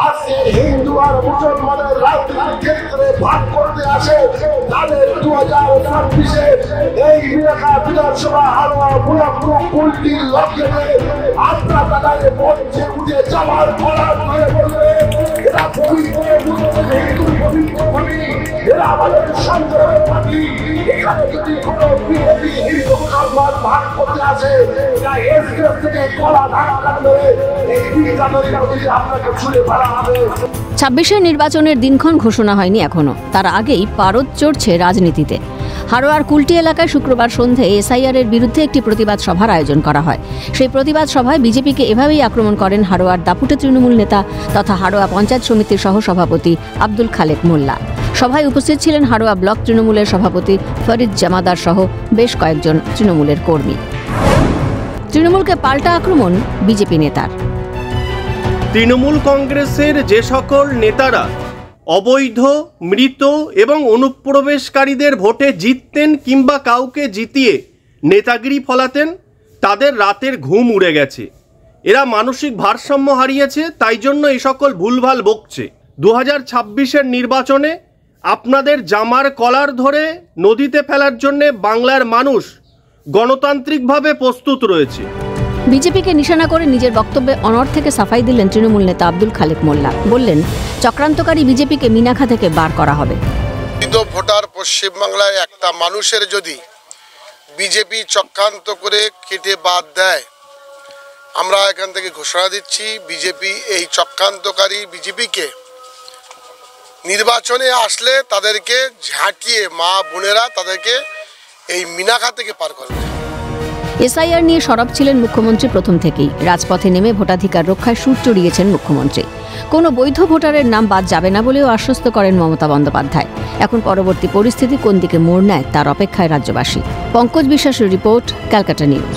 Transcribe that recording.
আজকে হিন্দু আর মুসলমানের রাজনীতির ক্ষেত্রে ভাগ করতে আসে, তাদের 2026-এ এই এলাকা বিধানসভা হারোয়া বুড়াপুর কুলটির লক্ষ্যে আপনারা তাদের মঞ্চে উঠে যাওয়ার করার ধরে বলবে এরা পবিত্র হিন্দু পবিত্র ভূমি, এরা আমাদের সংগ্রামের মাটি। এখানে যদি কোনো বিজেপি হিন্দু মুসলমান ভাগ করতে আসে, এরা এসকেএফ থেকে কলা ধাক্কা ধরে এই বিধানসভা যদি আপনাকে ছুঁড়ে ফেলা হবে। 26-এর নির্বাচনের দিনক্ষণ ঘোষণা হয়নি এখনো, তার আগেই পারদ চড়ছে রাজনীতিতে। হারোয়ার কুলটি এলাকায় শুক্রবার সন্ধে এসআইআর-এর বিরুদ্ধে একটি প্রতিবাদ সভার আয়োজন করা হয়। সেই প্রতিবাদ সভায় বিজেপিকে এভাবেই আক্রমণ করেন হারোয়ার দাপুটে তৃণমূল নেতা তথা হারোয়া পঞ্চায়েত সমিতির সহসভাপতি আব্দুল খালেক মোল্লা। সভায় উপস্থিত ছিলেন হারোয়া ব্লক তৃণমূলের সভাপতি ফরিদ জামাদার সহ বেশ কয়েকজন তৃণমূলের কর্মী। তৃণমূলকে পাল্টা আক্রমণ বিজেপি নেতার। তৃণমূল কংগ্রেসের যে সকল নেতারা অবৈধ, মৃত এবং অনুপ্রবেশকারীদের ভোটে জিততেন কিংবা কাউকে জিতিয়ে নেতাগিরি ফলাতেন, তাদের রাতের ঘুম উড়ে গেছে। এরা মানসিক ভারসাম্য হারিয়েছে, তাই জন্য এই সকল ভুলভাল বকছে। 2026-এর নির্বাচনে আপনাদের জামার কলার ধরে নদীতে ফেলার জন্যে বাংলার মানুষ গণতান্ত্রিকভাবে প্রস্তুত রয়েছে। বিজেপিকে নিশানা করে নিজের বক্তব্যে অনড় থেকে সাফাই দিলেন তৃণমূল নেতা আব্দুল খালেক মোল্লা। বললেন, চক্রান্তকারী বিজেপিকে মিনাখা থেকে বার করা হবে। ভোটার পশ্চিমবাংলায় একটা মানুষের যদি বিজেপি চক্রান্ত করে কেটে বাদ দেয়, আমরা এখান থেকে ঘোষণা দিচ্ছি বিজেপি এই চক্রান্তকারী বিজেপিকে নির্বাচনে আসলে তাদেরকে ঝাঁটিয়ে মা বোনেরা তাদেরকে এই মিনাখা থেকে পার করবে। এসআইআর নিয়ে সরব ছিলেন মুখ্যমন্ত্রী প্রথম থেকেই। রাজপথে নেমে ভোটাধিকার রক্ষায় সুর চড়িয়েছেন মুখ্যমন্ত্রী। কোনো বৈধ ভোটারের নাম বাদ যাবে না বলেও আশ্বস্ত করেন মমতা বন্দ্যোপাধ্যায়। এখন পরবর্তী পরিস্থিতি কোন দিকে মোড় নেয় তার অপেক্ষায় রাজ্যবাসী। পঙ্কজ বিশ্বাসের রিপোর্ট, ক্যালকাটা নিউজ।